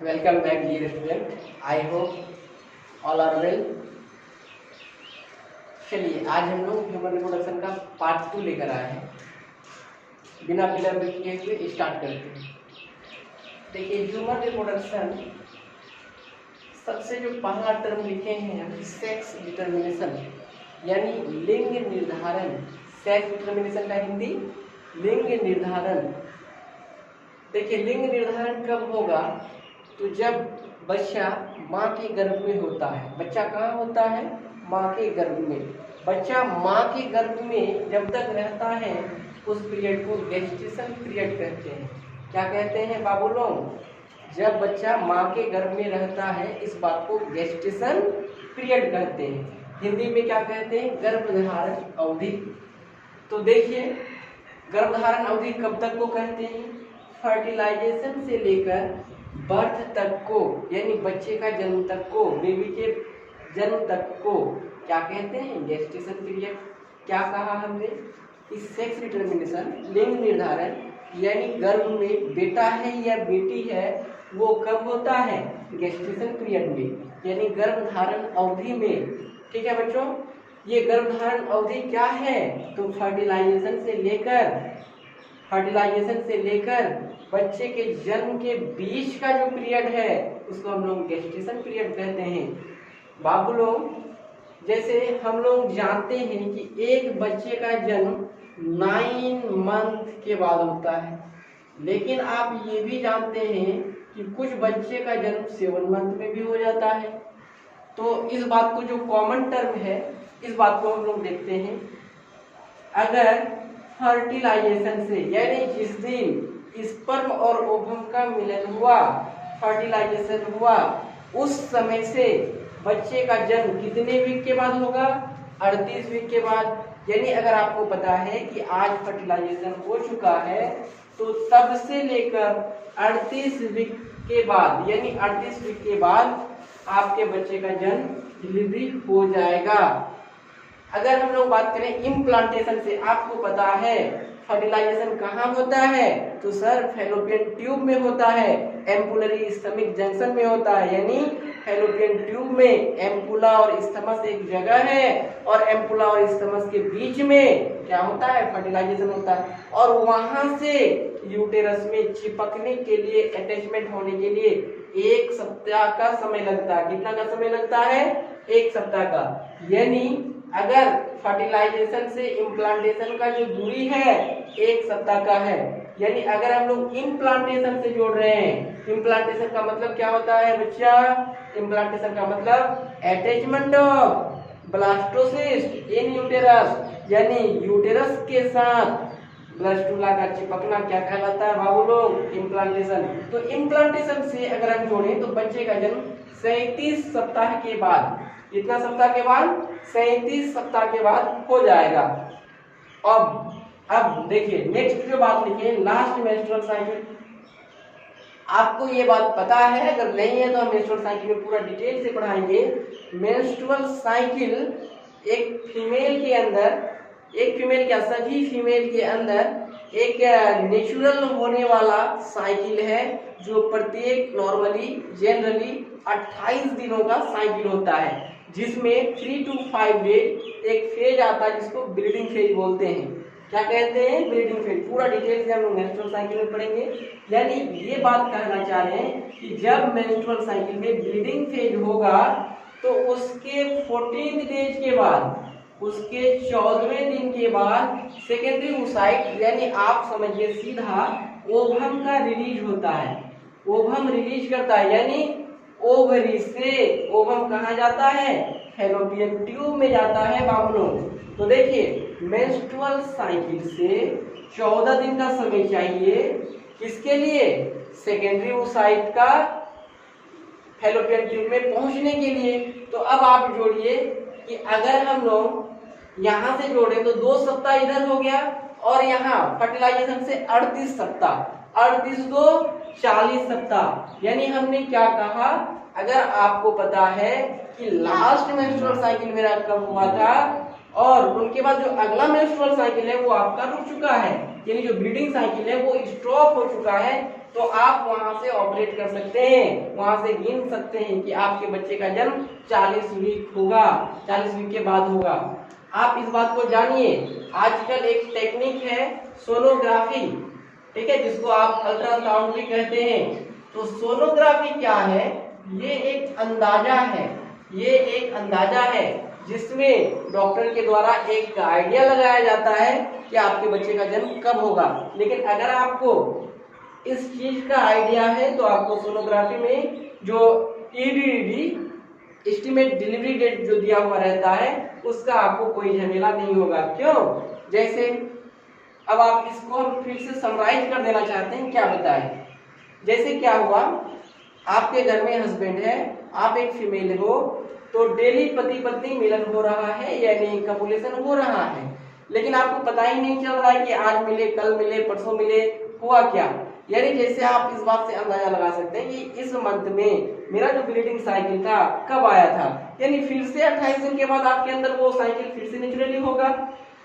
Welcome back, dear student. I hope all are well. चलिए आज हम लोग ह्यूमन रिप्रोडक्शन का पार्ट 2 लेकर आए हैं। बिना विलंब किए हुए स्टार्ट करते हैं। देखिए ह्यूमन रिप्रोडक्शन सबसे जो पहला टर्म लिखे हैं सेक्स डिटर्मिनेशन यानी लिंग निर्धारण। सेक्स डिटर्मिनेशन का हिंदी लिंग निर्धारण। देखिए लिंग निर्धारण कब होगा? तो जब बच्चा माँ के गर्भ में होता है। बच्चा कहाँ होता है? माँ के गर्भ में। बच्चा माँ के गर्भ में जब तक रहता है उस पीरियड को गेस्टेशन पीरियड कहते हैं। क्या कहते हैं बाबू लोग? जब बच्चा माँ के गर्भ में रहता है इस बात को गेस्टेशन पीरियड कहते हैं। हिंदी में क्या कहते हैं? गर्भधारण अवधि। तो देखिए गर्भधारण अवधि कब तक को कहते हैं? फर्टिलाइजेशन से लेकर बर्थ तक को, यानी बच्चे का जन्म तक को, बेबी के जन्म तक को क्या कहते हैं? Gestation period. क्या कहा हमने? इस सेक्स डिटर्मिनेशन लिंग निर्धारण यानी गर्भ में बेटा है या बेटी है वो कब होता है? गेस्टेशन पीरियड में, यानी गर्भधारण अवधि में। ठीक है बच्चों, ये गर्भधारण अवधि क्या है? तो फर्टिलाइजेशन से लेकर बच्चे के जन्म के बीच का जो पीरियड है उसको हम लोग गेस्टेशन पीरियड कहते हैं। बाबू लोग जैसे हम लोग जानते हैं कि एक बच्चे का जन्म 9 मंथ के बाद होता है, लेकिन आप ये भी जानते हैं कि कुछ बच्चे का जन्म 7 मंथ में भी हो जाता है। तो इस बात को जो कॉमन टर्म है इस बात को हम लोग देखते हैं। अगर फर्टिलाइजेशन से यानी जिस दिन स्पर्म और ओवम का मिलन हुआ, फर्टिलाइजेशन हुआ, उस समय से बच्चे का जन्म कितने वीक के बाद होगा? 38 वीक के बाद। यानी अगर आपको पता है कि आज फर्टिलाइजेशन हो चुका है तो तब से लेकर 38 वीक के बाद, यानी 38 वीक के बाद आपके बच्चे का जन्म डिलीवरी हो जाएगा। अगर हम लोग बात करें इम्प्लांटेशन से, आपको पता है फर्टिलाइजेशन कहाँ होता है? तो सर फैलोपियन ट्यूब में होता है, एम्पुलरी स्टमक जंक्शन में होता है। यानी फैलोपियन ट्यूब में एम्पुला और स्टमस एक जगह है और एम्पुला और स्टमस के बीच में क्या होता है? फर्टिलाइजेशन होता है। और वहां से यूटेरस में चिपकने के लिए, अटैचमेंट होने के लिए 1 सप्ताह का समय लगता है। कितना का समय लगता है? 1 सप्ताह का। यानी अगर फर्टिलाइजेशन से इम्प्लांटेशन का जो दूरी है 1 सप्ताह का है, यानी अगर हम लोग इम्प्लांटेशन से जोड़ रहे हैं, इम्प्लांटेशन का मतलब क्या होता है बच्चा? इम्प्लांटेशन का मतलब attachment of blastocyst in uterus, यानी यूटेरस के साथ ब्लास्टुला का चिपकना क्या कहलाता है बाबू लोग? इम्प्लांटेशन। तो इम्प्लांटेशन से अगर हम जोड़ें तो बच्चे का जन्म 37 सप्ताह के बाद, कितना सप्ताह के बाद? 37 सप्ताह के बाद हो जाएगा। अब देखिए नेक्स्ट जो बात लिखे लास्ट मेंस्ट्रुअल साइकिल। आपको ये बात पता है? अगर नहीं है तो हम मेंस्ट्रुअल साइकिल में पूरा डिटेल से पढ़ाएंगे। मेंस्ट्रुअल साइकिल एक फीमेल के अंदर, एक फीमेल क्या सभी फीमेल के अंदर एक नेचुरल होने वाला साइकिल है जो प्रत्येक नॉर्मली जनरली 28 दिनों का साइकिल होता है, जिसमें 3 to 5 डे एक फेज आता है जिसको ब्रीडिंग फेज बोलते हैं। क्या कहते हैं? Breeding phase. पूरा डिटेल से हम लोग मेंस्ट्रुअल साइकिल में पढ़ेंगे। यानी ये बात कहना चाह रहे हैं कि जब मेंस्ट्रुअल साइकिल में ब्रीडिंग फेज होगा तो उसके 14 डेज के बाद, उसके 14वें दिन के बाद सेकेंडरी oocyte यानी आप समझिए सीधा ओवम का रिलीज होता है। ओवम रिलीज करता है, यानी ओवरी से ओवम कहाँ जाता है? फैलोपियन ट्यूब में जाता है बाबू लोग। तो देखिए मेंस्ट्रुअल साइकिल से 14 दिन का समय चाहिए किसके लिए? सेकेंडरी oocyte का फैलोपियन ट्यूब में पहुंचने के लिए। तो अब आप जोड़िए कि अगर हम लोग यहाँ से जोड़े तो 2 सप्ताह इधर हो गया और यहाँ फर्टिलाइजेशन से 38 सप्ताह, 38 2 40 सप्ताह। यानी हमने क्या कहा? अगर आपको पता है कि लास्ट मेंस्ट्रुअल साइकिल मेरा कब हुआ था और उनके बाद जो अगला मेंस्ट्रुअल साइकिल है वो आपका रुक चुका है, यानी जो ब्लीडिंग साइकिल है वो स्टॉप हो चुका है, तो आप वहां से ऑपरेट कर सकते हैं, वहां से गिन सकते हैं कि आपके बच्चे का जन्म 40 वीक होगा, 40 वीक के बाद होगा। आप इस बात को जानिए, आजकल एक टेक्निक है सोनोग्राफी, ठीक है, जिसको आप अल्ट्रासाउंड भी कहते हैं। तो सोनोग्राफी क्या है? ये एक अंदाजा है, ये एक अंदाजा है जिसमें डॉक्टर के द्वारा एक आइडिया लगाया जाता है कि आपके बच्चे का जन्म कब होगा। लेकिन अगर आपको इस चीज का आइडिया है तो आपको सोनोग्राफी में जो EDD एस्टिमेट डिलीवरी डेट जो दिया हुआ रहता है उसका आपको कोई झमेला नहीं होगा। क्यों? जैसे अब आप इसको हम फिर से समराइज कर देना चाहते हैं, क्या बताएं? जैसे क्या हुआ, आपके घर में हस्बैंड है, आप एक फीमेल हो, तो डेली पति पत्नी मिलन हो रहा है यानी कपुलेशन हो रहा है, लेकिन आपको पता ही नहीं चल रहा है कि आज मिले, कल मिले, परसों मिले, हुआ क्या। यानी जैसे आप इस बात से अंदाजा लगा सकते हैं कि इस मंथ में मेरा जो ब्लीडिंग साइकिल था कब आया था, यानी फिर से 28 दिन के बाद आपके अंदर वो साइकिल फिर से नेचुरली होगा।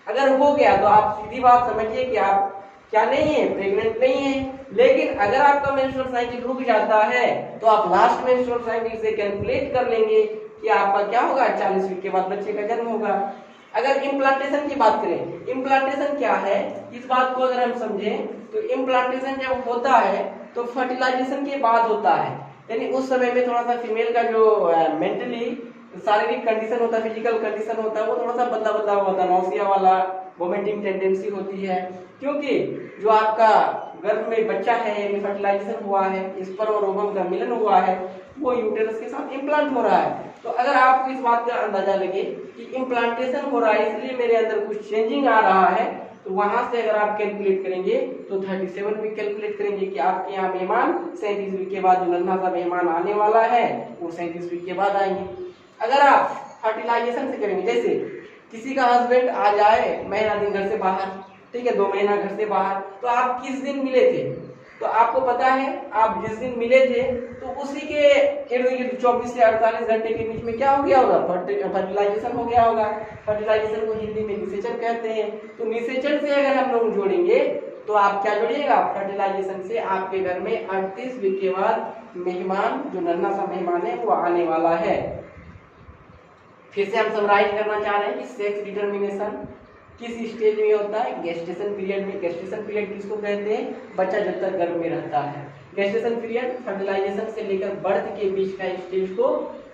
अगर हो गया तो आप सीधी बात समझिए कि आप क्या नहीं है, प्रेग्नेंट नहीं है। लेकिन अगर आपका मेंस्ट्रुअल साइकिल रुक जाता है तो आप लास्ट मेंस्ट्रुअल साइकिल से कैलकुलेट कर लेंगे कि आपका क्या होगा, 40 वीक के बाद बच्चे का जन्म होगा। अगर इम्प्लांटेशन की बात करें, इम्प्लांटेशन क्या है, इस बात को अगर हम समझें तो इम्प्लांटेशन जब होता है तो फर्टिलाइजेशन के बाद होता है, यानी उस समय में थोड़ा सा फीमेल का जो मेंटली शारीरिक कंडीशन होता है, फिजिकल कंडीशन होता है, वो थोड़ा सा बदला बदला होता है, नौसिया वाला वोमिटिंग टेंडेंसी होती है, क्योंकि जो आपका गर्भ में बच्चा है यानी फर्टिलाइजेशन हुआ है, स्पर्म और ओवम का मिलन हुआ है, वो यूटेरस के साथ इम्प्लांट हो रहा है। तो अगर आपको इस बात का अंदाजा लगे कि इम्प्लांटेशन हो रहा है इसलिए मेरे अंदर कुछ चेंजिंग आ रहा है, तो वहां से अगर आप कैलकुलेट करेंगे तो 37 वीक कैलकुलेट करेंगे कि आपके यहाँ मेहमान 37 वीक के बाद जो नन्हा सा मेहमान आने वाला है वो 37 वीक के बाद आएंगे। अगर आप फर्टिलाइजेशन से करेंगे, जैसे किसी का हस्बैंड आ जाए महीना दिन घर से बाहर, ठीक है, 2 महीना घर से बाहर, तो आप किस दिन मिले थे, तो आपको पता है आप जिस दिन मिले थे तो उसी के इर्द गिर्द 24 से 48 घंटे के बीच में क्या हो गया होगा, फर्टिलाइजेशन हो गया होगा। फर्टिलाइजेशन को हिंदी में निषेचन कहते हैं। तो निषेचन से अगर हम लोग जोड़ेंगे तो आप क्या जोड़िएगा, फर्टिलाइजेशन से आपके घर में 38 वीक के बाद मेहमान, जो नन्हा सा मेहमान है वो आने वाला है। फिर से हम समराइज करना चाह रहे हैं कि सेक्स डिटर्मिनेशन किस स्टेज में होता है, गेस्टेशन पीरियड में। गेस्टेशन पीरियड किसको कहते हैं, बच्चा जब तक गर्भ में रहता है। गेस्टेशन पीरियड फर्टिलाइजेशन से लेकर बर्थ के बीच का स्टेज को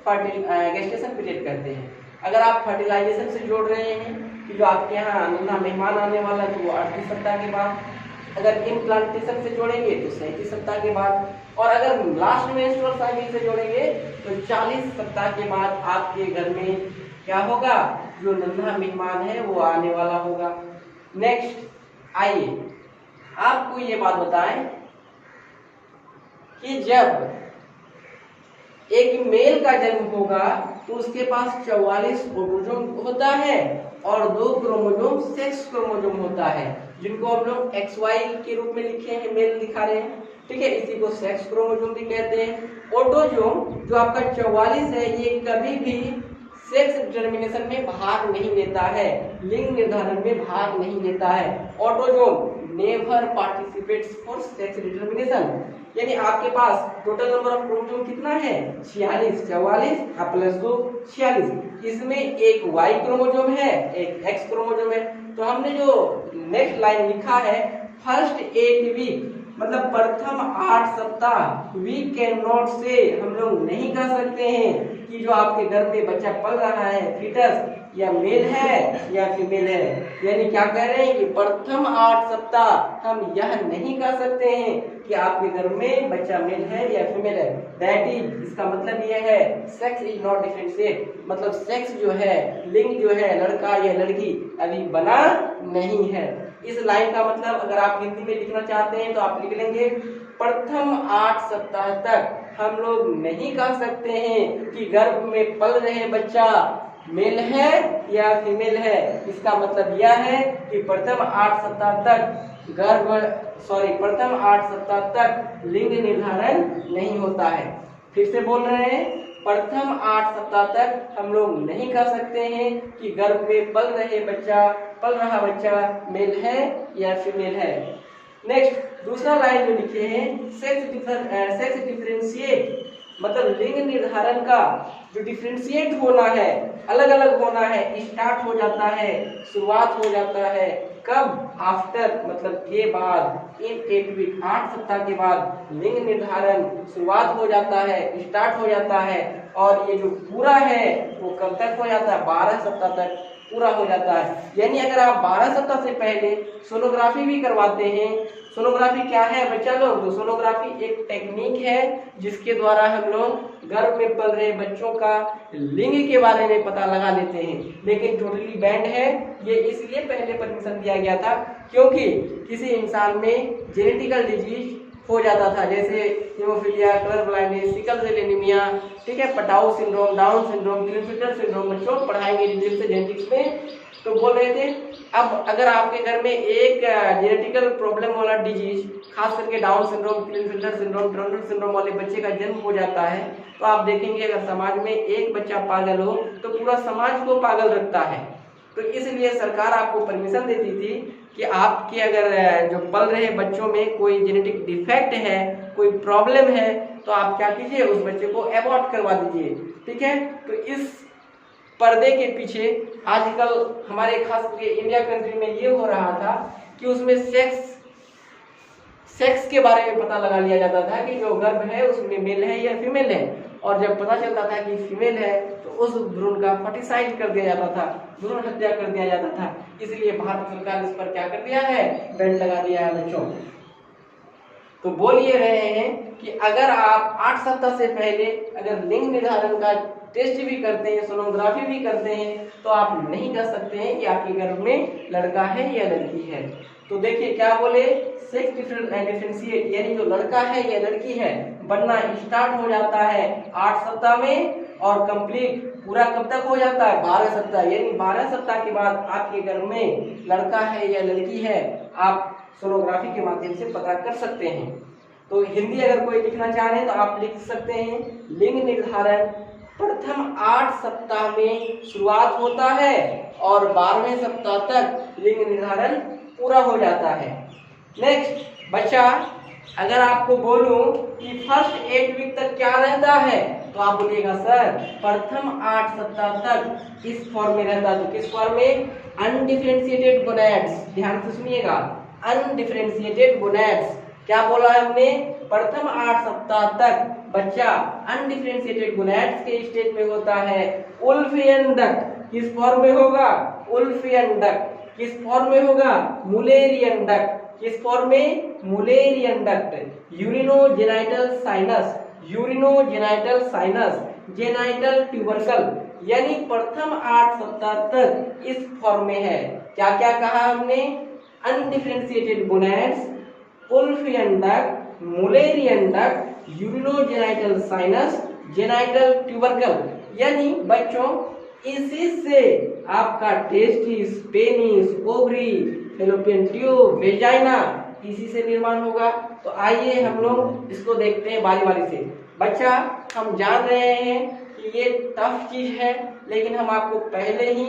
गेस्टेशन पीरियड कहते हैं। अगर आप फर्टिलाइजेशन से जोड़ रहे हैं कि जो आपके यहाँ नन्हा मेहमान आने वाला है तो वो 38 सप्ताह के बाद, अगर इम्प्लांटेशन से जोड़ेंगे तो 37 सप्ताह के बाद, और अगर लास्ट मेंस्ट्रुअल साइकिल से जोड़ेंगे तो 40 सप्ताह के बाद आपके घर में क्या होगा, जो नन्हा मेहमान है वो आने वाला होगा। नेक्स्ट आइए आपको ये बात बताएं कि जब एक मेल का जन्म होगा तो उसके पास 44 क्रोमोसोम होता है और 2 क्रोमोसोम सेक्स क्रोमोसोम होता है, जिनको हम लोग XY के रूप में लिखे हैं, मेल दिखा रहे हैं, ठीक है, इसी को सेक्स क्रोमोसोम भी कहते हैं। ऑटोसोम जो आपका 44 है ये कभी भी सेक्स डिटर्मिनेशन में भाग नहीं लेता है, लिंग निर्धारण में भाग नहीं लेता है। Autosome never participates for sex determination, यानी आपके पास टोटल नंबर ऑफ क्रोमोसोम कितना है, 46, 44 प्लस 2 46, इसमें एक Y क्रोमोसोम है, एक X क्रोमोसोम है। तो हमने जो नेक्स्ट लाइन लिखा है, फर्स्ट 8 वीक मतलब प्रथम 8 सप्ताह, वी कैन नॉट से हम लोग नहीं कह सकते हैं कि जो आपके घर में बच्चा पल रहा है फीटस या मेल है या फीमेल है। यानी क्या कह रहे हैं कि प्रथम 8 सप्ताह हम यह नहीं कह सकते हैं कि आपके घर में बच्चा मेल है या फीमेल है। दैट इज, इसका मतलब यह है सेक्स इज नॉट डिफरेंशिएट, मतलब सेक्स जो है, लिंग जो है, लड़का या लड़की अभी बना नहीं है। इस लाइन का मतलब अगर आप हिंदी में लिखना चाहते हैं तो आप लिख लेंगे प्रथम 8 सप्ताह तक हम लोग नहीं कह सकते हैं कि गर्भ में पल रहे बच्चा मेल है या फीमेल है। इसका मतलब यह है कि प्रथम 8 सप्ताह तक प्रथम 8 सप्ताह तक लिंग निर्धारण नहीं होता है। फिर से बोल रहे हैं, प्रथम 8 सप्ताह तक हम लोग नहीं कह सकते हैं कि गर्भ में पल रहा बच्चा मेल है या फीमेल है। नेक्स्ट दूसरा लाइन जो लिखे हैं, सेक्स डिफरेंशिएट, मतलब लिंग निर्धारण का जो डिफरेंशिएट होना है, अलग अलग होना है, स्टार्ट हो जाता है, शुरुआत हो जाता है कब? आफ्टर, मतलब के बाद, इन 8 वीक, 8 सप्ताह के बाद लिंग निर्धारण शुरुआत हो जाता है, स्टार्ट हो जाता है। और ये जो पूरा है वो कब तक हो जाता है? 12 सप्ताह तक पूरा हो जाता है। यानी अगर आप 12 सप्ताह से पहले सोनोग्राफी भी करवाते हैं, सोनोग्राफी क्या है बच्चा लोग? तो सोनोग्राफी एक टेक्निक है जिसके द्वारा हम लोग गर्भ में पल रहे बच्चों का लिंग के बारे में पता लगा लेते हैं। लेकिन टोटली बैंड है ये, इसलिए पहले परमिशन दिया गया था क्योंकि किसी इंसान में जेनेटिकल डिजीज हो जाता था, जैसे haemophilia, colour blindness, sickle cell anaemia, ठीक है, Patau syndrome, Down syndrome, Klinefelter syndrome, बच्चों पढ़ाएंगे डिटेल से जेनेटिक्स में। तो बोल रहे थे अब अगर आपके घर में एक जेनेटिकल प्रॉब्लम वाला डिजीज, खास करके Down syndrome, Klinefelter syndrome, Turner syndrome वाले बच्चे का जन्म हो जाता है, तो आप देखेंगे अगर समाज में एक बच्चा पागल हो तो पूरा समाज को पागल रखता है। तो इसलिए सरकार आपको परमिशन देती थी कि आपके अगर जो पल रहे बच्चों में कोई जेनेटिक डिफेक्ट है, कोई प्रॉब्लम है, तो आप क्या कीजिए, उस बच्चे को एबॉर्ट करवा दीजिए, ठीक है। तो इस पर्दे के पीछे आजकल हमारे खास करके इंडिया कंट्री में ये हो रहा था कि उसमें सेक्स के बारे में पता लगा लिया जाता था कि जो गर्भ है उसमें मेल है या फीमेल है, और जब पता चलता था कि फीमेल है तो उस भ्रूण का फर्टिसाइड कर दिया जाता था, भ्रूण हत्या कर दिया जाता था। इसलिए भारत सरकार इस पर क्या कर दिया है? बैन लगा दिया है बच्चों। तो बोल ये रहे हैं कि अगर आप 8 सप्ताह से पहले अगर लिंग निर्धारण का टेस्ट भी करते हैं, सोनोग्राफी भी करते हैं, तो आप नहीं कह सकते हैं कि आपके गर्भ में लड़का है या लड़की है। तो देखिए क्या बोले, सेक्स डिफरेंशिएट यानी जो लड़का है या लड़की है बनना स्टार्ट हो जाता है 8 सप्ताह में, और कंप्लीट पूरा कब तक हो जाता है? 12 सप्ताह। यानी 12 सप्ताह के बाद आपके गर्भ में लड़का है या लड़की है आप सोनोग्राफी के माध्यम से पता कर सकते हैं। तो हिंदी अगर कोई लिखना चाह रहे हैं तो आप लिख सकते हैं, लिंग निर्धारण प्रथम 8 सप्ताह में शुरुआत होता है और 12वें सप्ताह तक लिंग निर्धारण पूरा हो जाता है। नेक्स्ट बच्चा, अगर आपको बोलूं कि फर्स्ट 8 वीक तक क्या रहता है, तो आप बोलिएगा सर प्रथम 8 सप्ताह तक इस फॉर्म में रहता है। तो किस फॉर्म में? Undifferentiated gonads. ध्यान से सुनिएगा, अनडिफरेंशिएटेड गोनैड्स। क्या बोला है हमने? प्रथम 8 सप्ताह तक बच्चा अनडिफरेंशिएटेड गोनैड्स के स्टेज में होता है। उल्फियन डक्ट किस फॉर्म में होगा? उल्फियन डक्ट किस फॉर्म में होगा? मुलेरियन डक्ट किस फॉर्म में? Mullerian duct. Urinogenital sinus, urinogenital sinus, genital tubercle, यानी प्रथम 8 सप्ताह तक इस फॉर्म में है। क्या क्या कहा हमने? Undifferentiated gonads, Wolffian duct, Mullerian duct, urinogenital sinus, genital tubercle. यानी बच्चों इसी से आपका testis, penis, ovary, fallopian tube, vagina इसी से निर्माण होगा। तो आइए हम लोग इसको देखते हैं बारी बारी से। बच्चा हम जान रहे हैं कि ये टफ चीज है, लेकिन हम आपको पहले ही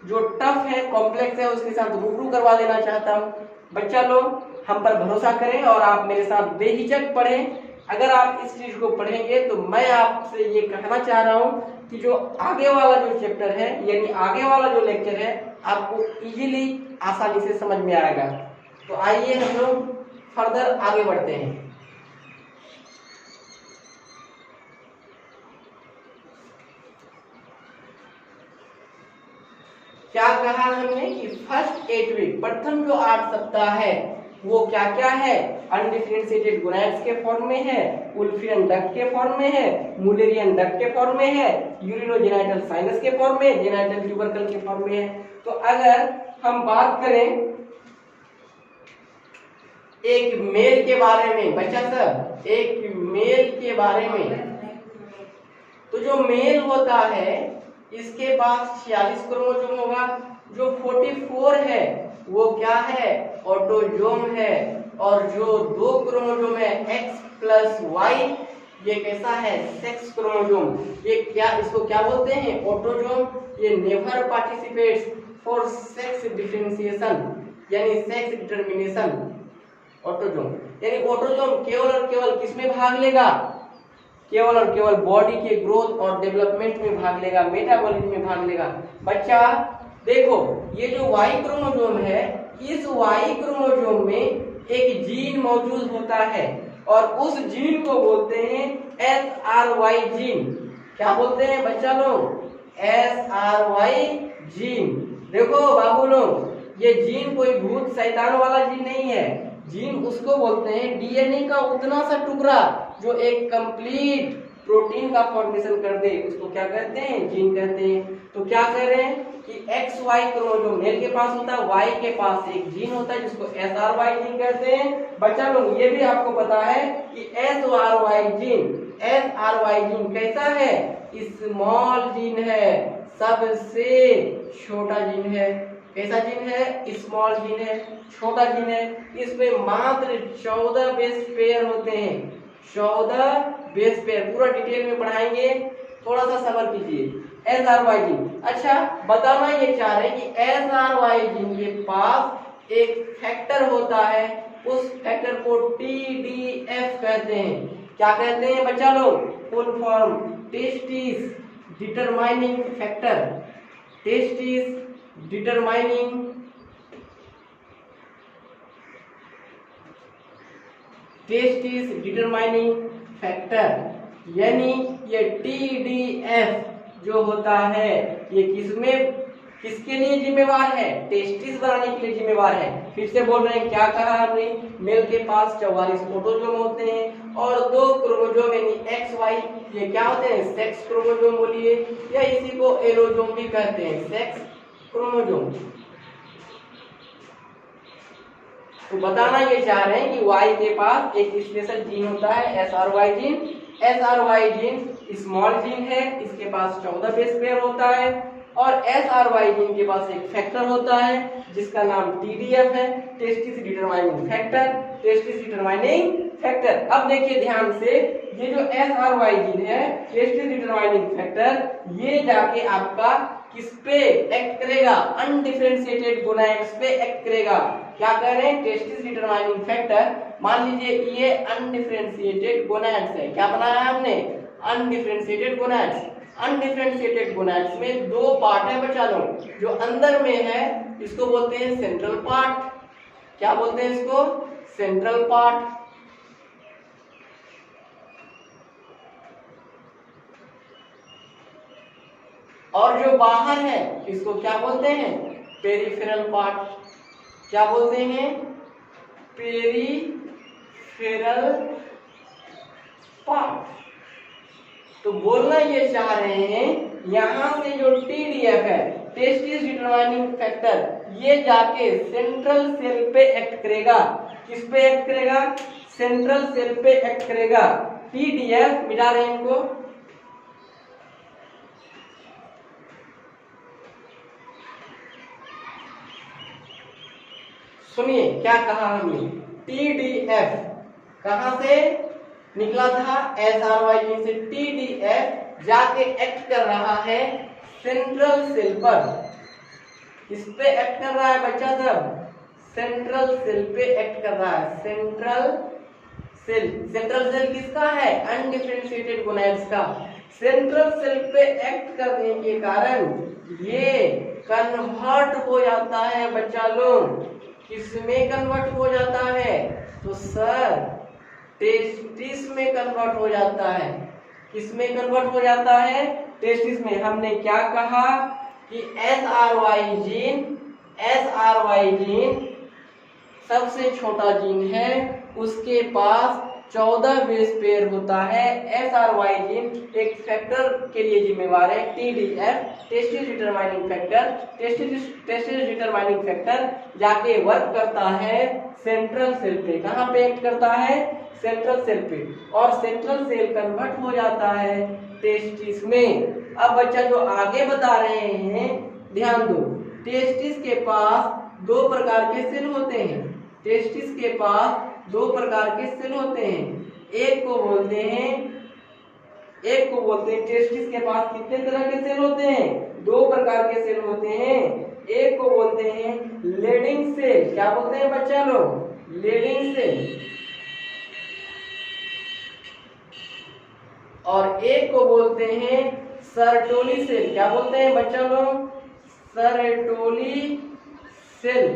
जो टफ है, कॉम्प्लेक्स है, उसके साथ रूबरू करवा देना चाहता हूँ। बच्चा लोग हम पर भरोसा करें और आप मेरे साथ बेहिचक पढ़ें। अगर आप इस चीज को पढ़ेंगे तो मैं आपसे ये कहना चाह रहा हूँ कि जो आगे वाला जो चैप्टर है, यानी आगे वाला जो लेक्चर है, आपको इजीली आसानी से समझ में आएगा। तो आइए हम लोग फर्दर आगे बढ़ते हैं। क्या कहा हमने कि फर्स्ट 8 वीक, प्रथम जो 8 सप्ताह है वो क्या क्या है? अनडिफरेंशिएटेड गोनैड्स के फॉर्म में है, उल्फियन डक्ट के फॉर्म में है, मुलेरियन डक्ट के फॉर्म में है, यूरिनोजेनाइटल साइनस के फॉर्म में, जेनाइटल ट्यूबरकल के फॉर्म में है। तो अगर हम बात करें एक मेल के बारे में, बच्चा सब एक मेल के बारे में, तो जो मेल होता है इसके पास 46 क्रोमोसोम होगा। जो 44 है वो क्या है? ऑटोजोम है। और जो 2 क्रोमोसोम है X+Y, ये कैसा है? Sex chromosome. ये क्या, इसको क्या बोलते हैं? ऑटोजोम। ये never participates for sex differentiation, यानी सेक्स डिटर्मिनेशन। ऑटोजोम, यानी ऑटोजोम केवल और केवल किसमें भाग लेगा, केवल और केवल बॉडी के ग्रोथ और डेवलपमेंट में भाग लेगा, मेटाबॉलिज्म में भाग लेगा। बच्चा देखो, ये जो वाई क्रोमोजोम है, इस वाई क्रोमोजोम में एक जीन मौजूद होता है और उस जीन को बोलते हैं SRY जीन। क्या बोलते हैं बच्चा लोग, SRY जीन। देखो बाबू लोग, ये जीन कोई भूत शैतान वाला जीन नहीं है, जीन उसको बोलते हैं डीएनए का उतना सा टुकड़ा जो एक कंप्लीट प्रोटीन का फॉर्मेशन कर दे, उसको क्या कहते हैं, जीन कहते हैं। तो क्या कह रहे हैं कि XY क्रोमोसोम मेल के पास होता है, Y के पास एक जीन होता है जिसको SRY जीन कहते हैं। बच्चा लोग ये भी आपको पता है कि SRY जीन कैसा है, स्मॉल जीन है, सबसे छोटा जीन है। कैसा जीन है, स्मॉल जीन है, छोटा जीन है। इसमें मात्र 14 बेस पेयर होते हैं, 14 बेस पेयर। पूरा डिटेल में पढ़ाएंगे, थोड़ा सा सब्र कीजिए। SRY जीन, अच्छा बताना ये चाह रहे हैं कि SRY जीन के पास एक फैक्टर होता है, उस फैक्टर को TDF कहते हैं। क्या कहते हैं बच्चा लोग, full form testis determining factor, testis determining factor, यानी ये TDF जो होता है ये किसके लिए जिम्मेवार है, टेस्टिस बनाने के लिए जिम्मेवार है। फिर से बोल रहे हैं, क्या कहा हमने, मेल के पास 44 ऑटोजोम होते हैं और 2 क्रोमोजोम यानी XY, ये क्या होते हैं, सेक्स क्रोमोजोम बोलिए, या इसी को एलोजोम भी कहते हैं, सेक्स क्रोमोजोम। तो बताना ये चाह रहे हैं कि Y के पास एक स्पेशल जीन होता है SRY gene. SRY gene small gene है, इसके पास 14 बेस पेयर होता है और SRY जीन के पास एक फैक्टर होता है जिसका नाम TDF है, testis determining factor, testis determining factor. अब देखिए ध्यान से, ये जो SRY जीन है, टेस्टिस डिटरमाइनिंग फैक्टर, ये जाके आपका किस पे एक्ट करेगा, अनडिफरेंशिएटेड गोनाड्स पे एक्ट करेगा। क्या कह रहे हैं, टेस्टिस डिटरमाइनिंग फैक्टर, मान लीजिए ये अनडिफरेंशिएटेड गोनाड्स है, क्या बनाया हमने, अनडिफरेंशिएटेड गोनाड्स। अनडिफरेंशिएटेड गोनाड्स में 2 पार्ट है बच्चा लोग, जो अंदर में है इसको बोलते हैं सेंट्रल पार्ट। क्या बोलते हैं इसको, सेंट्रल पार्ट। और जो बाहर है इसको क्या बोलते हैं, पेरिफेरल पार्ट। क्या बोलते हैं, पेरिफेरल पार्ट। तो बोलना ये चाह रहे हैं, यहां से जो TDF है, टेस्टिस डिटरमाइनिंग फैक्टर, ये जाके सेंट्रल सेल पे एक्ट करेगा। किस पे एक्ट करेगा, सेंट्रल सेल पे एक्ट करेगा। TDF मिटा रहे हैं इनको, सुनिए क्या कहा हमने, TDF कहां से निकला था, SRY जीन से। TDF जाके एक्ट कर रहा है सेंट्रल सेल पर। किस पे एक्ट कर रहा है बच्चा सब, सेंट्रल सेल पे एक्ट कर रहा है, सेंट्रल सेल। सेंट्रल सेल किसका है, अनडिफरेंशिएटेड गोनाड्स का। सेंट्रल सेल पे एक्ट करने के कारण ये कन्वर्ट हो जाता है बच्चा लोग, किसमें कन्वर्ट हो जाता है, तो सर टेस्टिस में कन्वर्ट हो जाता है। किसमें कन्वर्ट हो जाता है, टेस्टिस में। हमने क्या कहा कि SRY जीन सबसे छोटा जीन है, उसके पास 14 बेस पेयर होता है। SRY जीन एक फैक्टर के लिए जिम्मेवार है, TDF, testis determining factor. Testis determining factor जाके वर्क करता है सेंट्रल सेल पे। कहां पे एक्ट करता है, सेंट्रल सेल पे, और सेंट्रल सेल कन्वर्ट हो जाता है टेस्टिस में। अब बच्चा जो आगे बता रहे हैं ध्यान दो, टेस्टिस के पास 2 प्रकार के सेल होते हैं। टेस्टिस के पास 2 प्रकार के सेल होते हैं, एक को बोलते हैं टेस्टिस के पास कितने तरह के सेल होते हैं, 2 प्रकार के सेल होते हैं। एक को बोलते हैं लेडिंग सेल। क्या बोलते हैं बच्चा लोग, लीडिंग सेल और एक को बोलते हैं सर्टोली सेल। क्या बोलते हैं बच्चा लोग? Sertoli cell.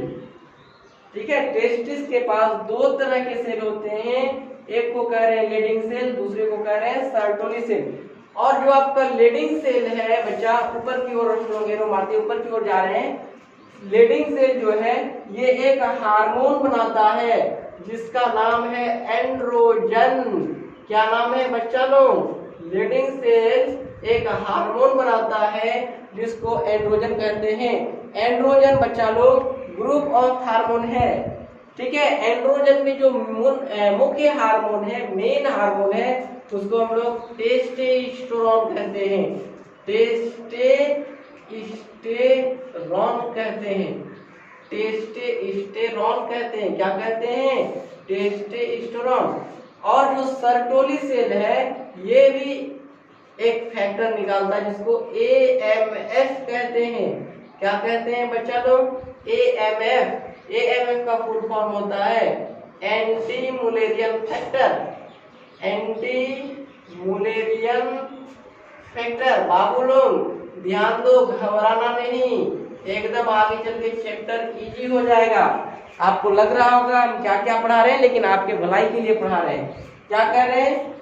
ठीक है, टेस्टिस के पास दो तरह के सेल होते हैं, एक को कह रहे हैं लीडिंग सेल, दूसरे को कह रहे हैं सर्टोली सेल। और जो आपका लीडिंग सेल है बच्चा, ऊपर की ओर मारते ऊपर की ओर जा रहे हैं। लीडिंग सेल जो है ये एक हार्मोन बनाता है जिसका नाम है एंड्रोजन। क्या नाम है बच्चा लोग? लीडिंग सेल एक हार्मोन बनाता है जिसको एंड्रोजन कहते हैं। एंड्रोजन बच्चा लोग ग्रुप ऑफ हार्मोन है। ठीक है, एंड्रोजन में जो मुख्य हार्मोन है, मेन हार्मोन है, उसको हम लोग टेस्टोस्टेरोन कहते हैं। टेस्टोस्टेरोन कहते हैं। टेस्टोस्टेरोन कहते हैं। क्या कहते हैं? टेस्टोस्टेरोन। और जो सर्टोली सेल है ये भी एक फैक्टर निकालता है जिसको AMF कहते हैं। क्या कहते हैं बच्चा लोग? AMF। AMF का फुल फॉर्म होता है anti Mullerian factor. Anti Mullerian factor. बाबू लोग ध्यान दो, घबराना नहीं, एकदम आगे चल के चैप्टर इजी हो जाएगा। आपको लग रहा होगा हम क्या क्या पढ़ा रहे हैं, लेकिन आपके भलाई के लिए पढ़ा रहे हैं। क्या कह रहे हैं?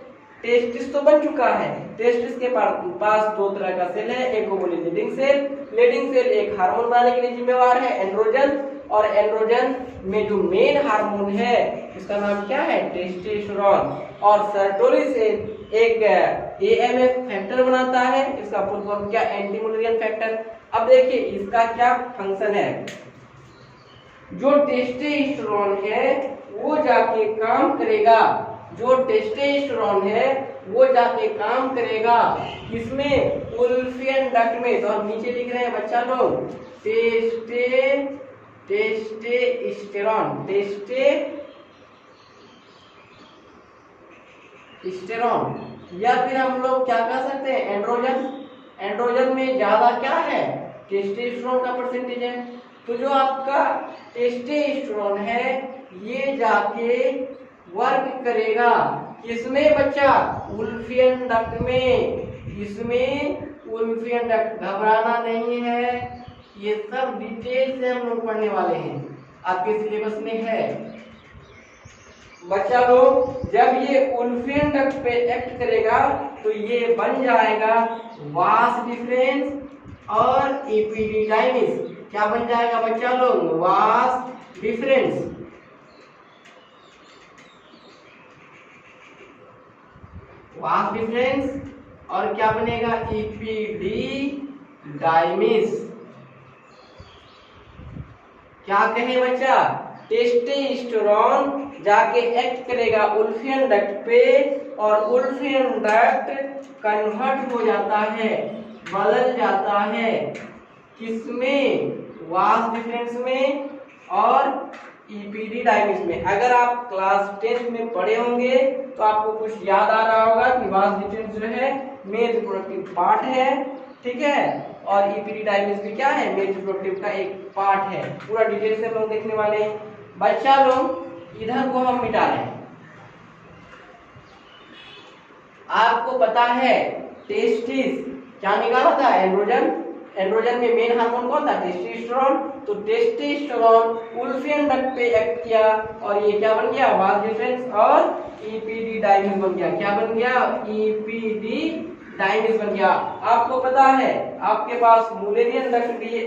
टेस्टिस तो बन चुका है। टेस्टिस के पास दो तरह का सेल है, एक को बोले लीडिंग सेल। लीडिंग सेल एक हार्मोन बनाने के लिए जिम्मेवार है, एंड्रोजन। और एंड्रोजन में जो मेन हार्मोन है उसका नाम क्या है? टेस्टोस्टेरोन। और सर्टोली सेल एक AMF फैक्टर बनाता है, इसका फुल फॉर्म क्या? Anti Mullerian factor. अब देखिए इसका क्या फंक्शन है। जो टेस्टोस्टेरोन है वो जाके काम करेगा, जो टेस्टोस्टेरोन है वो जाके काम करेगा किसमें? वुल्फियन डक्ट में। तो हम नीचे लिख रहे हैं बच्चा लोग टेस्टोस्टेरोन। टेस्टोस्टेरोन या फिर हम लोग क्या कह सकते हैं? एंड्रोजन। एंड्रोजन में ज्यादा क्या है? टेस्टोस्टेरोन का परसेंटेज है। तो जो आपका टेस्टोस्टेरोन है ये जाके वर्क करेगा किसमें बच्चा? वुल्फियन डक्ट में। इसमें वुल्फियन डक्ट। घबराना नहीं है, ये सब डिटेल से हम लोग पढ़ने वाले हैं, आपके सिलेबस में है बच्चा लोग। जब ये वुल्फियन डक्ट पे एक्ट करेगा तो ये बन जाएगा वास डिफरेंस और एपिडिडाइमिस। क्या बन जाएगा बच्चा लोग? Vas deferens. वास डिफरेंस और क्या बनेगा? एपिडिडाइमिस। क्या कहे बच्चा? टेस्टोस्टेरोन जाके एक्ट करेगा वुल्फियन डक्ट पे और वुल्फियन डक्ट कन्वर्ट हो जाता है, बदल जाता है किसमें? वास डिफरेंस में और एपिडिडाइमिस में। अगर आप क्लास 10 में पढ़े होंगे तो आपको कुछ याद आ रहा होगा कि वास डिफरेंस जो है मेन रिप्रोडक्टिव पार्ट है, ठीक है, और एपिडिडाइमिस भी क्या है? मेन रिप्रोडक्टिव का एक पार्ट है। पूरा डिटेल से हम लोग देखने वाले हैं बच्चा लोग। इधर को हम मिटा रहे हैं। आपको पता है टेस्टिस क्या निकाला था? एंड्रोजन। एंड्रोजन में मेन हार्मोन कौन था? टेस्टोस्टेरोन। तो टेस्टोस्टेरोन वुल्फियन डक्ट पे एक्ट किया और ये क्या बन गया? वास डिफरेंस और एपिडिडाइमिस बन गया। क्या बन गया? एपिडिडाइमिस बन गया। आपको पता है आपके पास मुलेरियन डक्ट भी,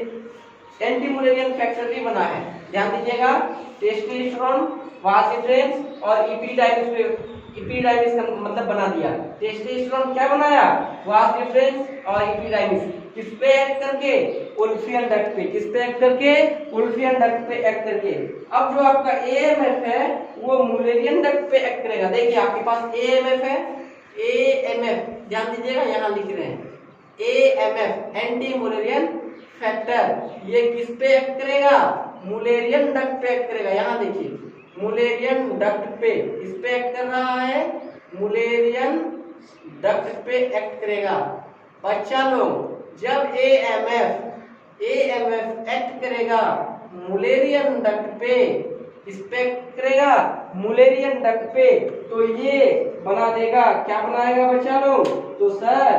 एंटी मुलेरियन फैक्टर भी बना है, ध्यान दीजिएगा। टेस्टोस्टेरोन, वास डिफरेंस और एपिडाइमिस का मतलब बना दिया। टेस्टोस्टेरोन क्या बनाया? वास डिफरेंस और एपिडाइमिस। किस पे एक्ट करके? वुल्फियन डक्ट पे। किस पे एक्ट करके? वुल्फियन डक्ट पे एक्ट करके। अब जो आपका AMF है वो मुलेरियन डक्ट पे एक्ट करेगा। देखिए आपके पास AMF है, AMF ध्यान दीजिएगा, यहाँ लिख रहे हैं AMF एंटी मुलेरियन फैक्टर। ये किस पे एक्ट करेगा? मुलेरियन डक्ट पे एक्ट करेगा। यहाँ देखिए मुलेरियन डक्ट पे, इस पे एक्ट कर रहा है, मुलेरियन डक्ट पे एक्ट करेगा। बच्चा लोग जब AMF एक्ट करेगा मुलेरियन डक्ट पे स्पेक्ट करेगा मुलेरियन डक्ट पे, तो ये बना देगा, क्या बनाएगा बच्चा लोग, तो सर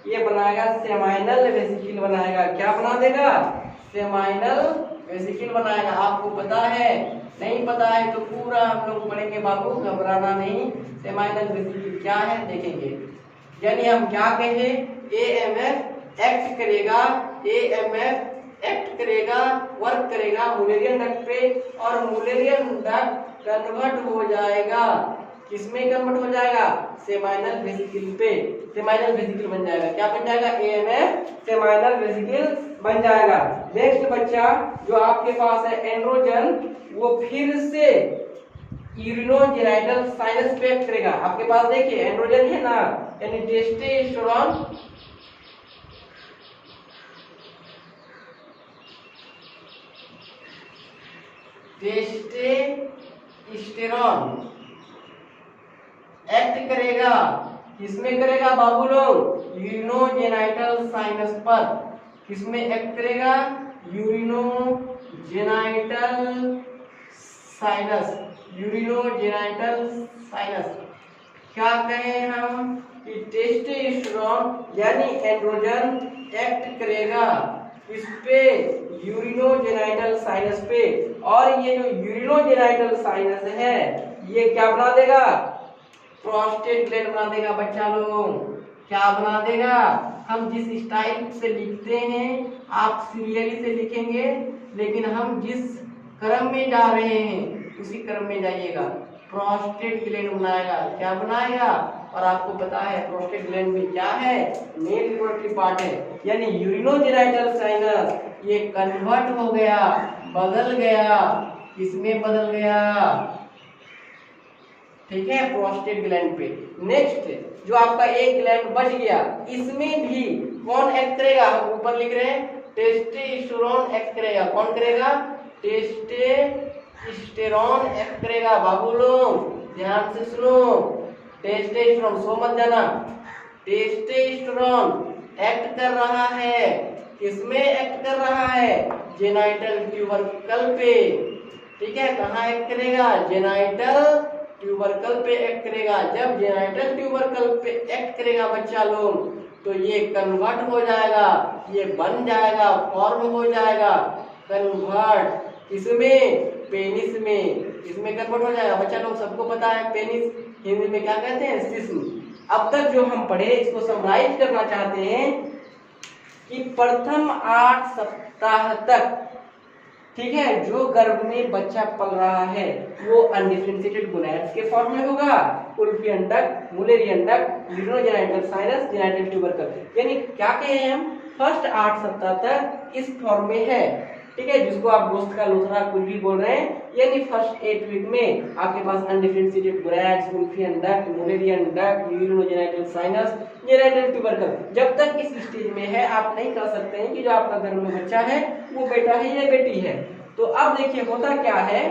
ये बनाएगा सेमाइनल वेसिकल बनाएगा। क्या बना देगा, सेमाइनल वेसिकल बनाएगा। आपको पता है, नहीं पता है तो पूरा हम लोग पढ़ेंगे बाबू, घबराना नहीं। सेमाइनल वेसिकल क्या है देखेंगे। यानी हम क्या कहे, एएमएफ एक्ट करेगा, एएमएफ एक्ट करेगा, वर्क करेगा मुलेरियन डक्ट पे, और मुलेरियन डक्ट कन्वर्ट हो जाएगा, किसमें कन्वर्ट हो जाएगा, सेमाइनल वेसिकल पे, सेमाइनल वेसिकल बन जाएगा। क्या बन जाएगा, एएमएफ सेमाइनल वेसिकल बन जाएगा। नेक्स्ट बच्चा जो आपके पास है एंड्रोजन, वो फिर से यूरिनोजेनाइटल साइनस पे एक्ट करेगा। आपके पास देखिए एंड्रोजन है ना, यानी टेस्टोस्टेरोन, टेस्टोस्टेरोन एक्ट करेगा, किसमें करेगा बाबू लोग, यूरिनोजेनाइटल साइनस पर। किसमें एक्ट करेगा, यूरिनोजेनाइटल साइनस, यूरिनोजेनाइटल साइनस। क्या कहें हम कि टेस्टोस्टेरोन यानी एंड्रोजन एक्ट करेगा इस पे, यूरिनोजेनाइटल साइनस पे, और ये जो यूरिनोजेनाइटल साइनस है ये क्या बना देगा, प्रोस्टेट ग्लैंड बना देगा बच्चा लोग। क्या बना देगा, हम जिस स्टाइल से लिखते हैं आप सीरियली से लिखेंगे, लेकिन हम जिस क्रम में जा रहे हैं उसी क्रम में जाइएगा। प्रोस्टेट ग्लैंड बनाएगा, क्या बनाएगा, और आपको पता है प्रोस्टेट ग्लैंड में क्या है, मेल रिप्रोडक्टिव पार्ट है। यानी यूरिनोजेनाइटल साइनस ये कन्वर्ट हो गया, बदल गया, किसमें बदल गया, ठीक है, प्रोस्टेट ग्लैंड पे। नेक्स्ट जो आपका एक ग्लैंड बच गया, इसमें भी कौन एक्ट करेगा, हम ऊपर लिख रहे हैं टेस्टोस्टेरोन एक्ट करेगा। कौन करेगा, टेस्टोस्टेरोन एक्ट करेगा। बाबू लोग ध्यान से सुनो, टेस्टोस्टेरोन, सो मत जाना, टेस्टोस्टेरोन एक्ट कर रहा है, किसमें एक्ट कर रहा है, जेनाइटल ट्यूबरकल पे, ठीक है। कहाँ एक्ट करेगा, जेनाइटल ट्यूबरकल पे एक्ट करेगा। जब जेनाइटल ट्यूबरकल पे एक्ट करेगा बच्चा लोग, तो ये कन्वर्ट हो जाएगा, ये बन जाएगा, फॉर्म हो जाएगा, कन्वर्ट किसमें, पेनिस में, इसमें कन्वर्ट हो जाएगा। बच्चा लोग सबको पता है पेनिस हिंदी में क्या कहते हैं, शिश्न। अब तक जो हम पढ़े इसको समराइज करना चाहते हैं कि प्रथम 8 सप्ताह तक, ठीक है, जो गर्भ में बच्चा पल रहा है वो अनडिफरेंशिएटेड गोनैड्स के फॉर्म में होगा, Wolffian duct, Mullerian duct, urinogenital sinus, genital tubercle. यानी क्या कहे हम, फर्स्ट 8 सप्ताह तक इस फॉर्म में है, ठीक है, जिसको आप गोश्त का लोथरा कुछ भी बोल रहे हैं। यानी फर्स्ट 8 वीक में आपके पास undifferentiated gonads, Wolffian duct, Mullerian duct, urinogenital sinus, genital tubercle. जब तक इस स्टेज में है आप नहीं कह सकते हैं कि जो आपका गर्भ में बच्चा है वो बेटा है या बेटी है। तो अब देखिए होता क्या है,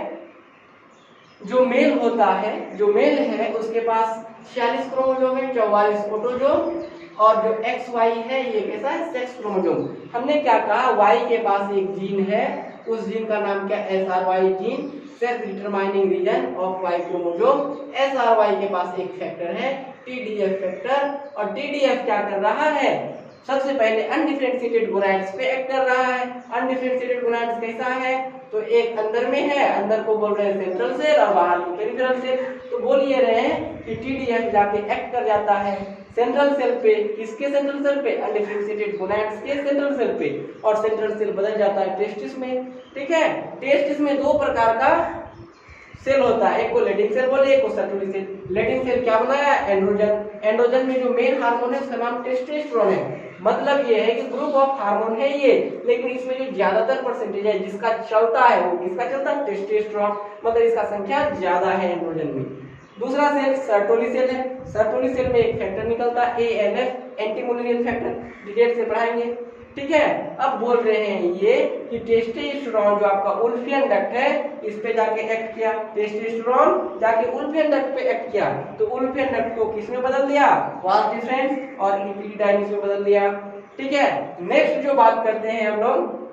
जो मेल होता है, जो मेल है उसके पास 46 क्रोमोसोम है, 44 ऑटोसोम, और जो एक्स वाई है ये कैसा है, सेक्स क्रोमोसोम। हमने क्या कहा, वाई के पास एक जीन है, उस जीन का नाम क्या, SRY gene, sex determining region of Y chromosome. SRY के पास एक फैक्टर है TDF फैक्टर, और TDF क्या कर रहा है, सबसे पहले अनडिफरेंशिएटेड गोनैड्स पे एक्ट कर रहा है। अनडिफरेंशिएटेड गोनैड्स कैसा है, तो एक अंदर में है, अंदर को बोल रहे हैं सेंट्रल सेल और बाहर को पेरिफेरल सेल। तो बोल ये रहे हैं कि TDF जाके एक्ट कर जाता है सेंट्रल सेल पे, किसके सेंट्रल सेल पे, अनडिफरेंशिएटेड गोनैड्स के सेंट्रल सेल पे, और सेंट्रल सेल बदल जाता है टेस्टिस में, ठीक है। टेस्टिस में 2 प्रकार का सेल होता है, एक को लेडिंग सेल बोले, एक को सर्टुली सेल। लेडिंग सेल क्या बनाया, एंड्रोजन। एंड्रोजन में जो मेन हार्मोन है उसका नाम टेस्टोस्टेरोन है। मतलब ये है कि ग्रुप ऑफ हार्मोन है ये, लेकिन इसमें जो ज्यादातर परसेंटेज है जिसका चलता है वो किसका चलता है, टेस्टोस्टेरोन, मतलब इसका संख्या ज्यादा है एंड्रोजन में। दूसरा सेल सर्टोली सेल है। सर्टोली सेल में एक फैक्टर निकलता है ANF, anti Mullerian factor, detail से पढ़ाएंगे, ठीक है। अब बोल रहे हैं ये कि टेस्टोस्टेरोन जो आपका उल्फियन डक्ट है इस पे जाके एक्ट किया, टेस्टोस्टेरोन जाके उल्फियन डक्ट पे एक्ट किया, तो उल्फियन डक्ट को किसमें बदल दिया, वास डिफरेंस, और इपिडिडाइमिस में बदल दिया, ठीक है। नेक्स्ट जो बात करते हैं हम लोग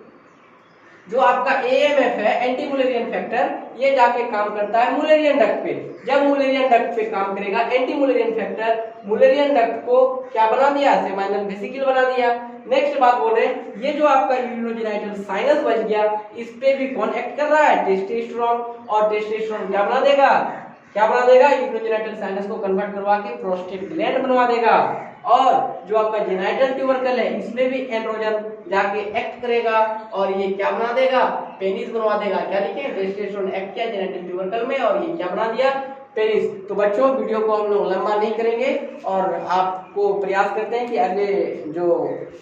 जो आपका एएमएफ है, एंटी मुलेरियन फैक्टर, ये जाके काम करता है मुलेरियन डक्ट पे। जब मुलेरियन डक्ट पे काम करेगा anti Mullerian factor, Mullerian duct को क्या बना दिया, सेमाइनल वेसिकल बना दिया। नेक्स्ट बात बोल रहे हैं, ये जो आपका यूरिनोजेनाइटल साइनस बच गया, इस पे भी कौन एक्ट कर रहा है, टेस्टोस्टेरोन, और टेस्टोस्टेरोन क्या बना देगा, यूरिनोजेनाइटल साइनस को कन्वर्ट करवा के प्रोस्टेट ग्लैंड बनवा देगा। और जो आपका जेनाइटल ट्यूबरकल है, इसमें भी एंड्रोजन जाके एक्ट करेगा और ये क्या बना देगा, पेनिस बनवा देगा। क्या लिखे, टेस्टोस्टेरोन एक्ट किया जेनाइटल ट्यूबरकल में और ये क्या बना दिया, पेनिस। तो बच्चों वीडियो को हम लोग लंबा नहीं करेंगे और आपको प्रयास करते हैं कि अगले जो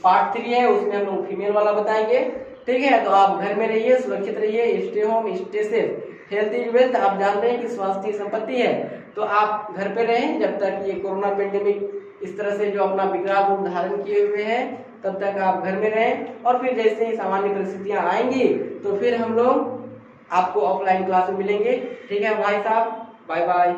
पार्ट 3 है उसमें हम लोग फीमेल वाला बताएंगे। ठीक है, तो आप घर में रहिए, सुरक्षित रहिए, stay home stay safe, health is wealth. आप जानते हैं कि स्वास्थ्य की संपत्ति है, तो आप घर पे रहें जब तक ये कोरोना पेंडेमिक इस तरह से जो अपना विकराल रूप धारण किए हुए हैं, तब तक आप घर में रहें। और फिर जैसे ही सामान्य परिस्थितियां आएंगी तो फिर हम लोग आपको ऑफलाइन क्लास में मिलेंगे। ठीक है भाई साहब, बाय बाय।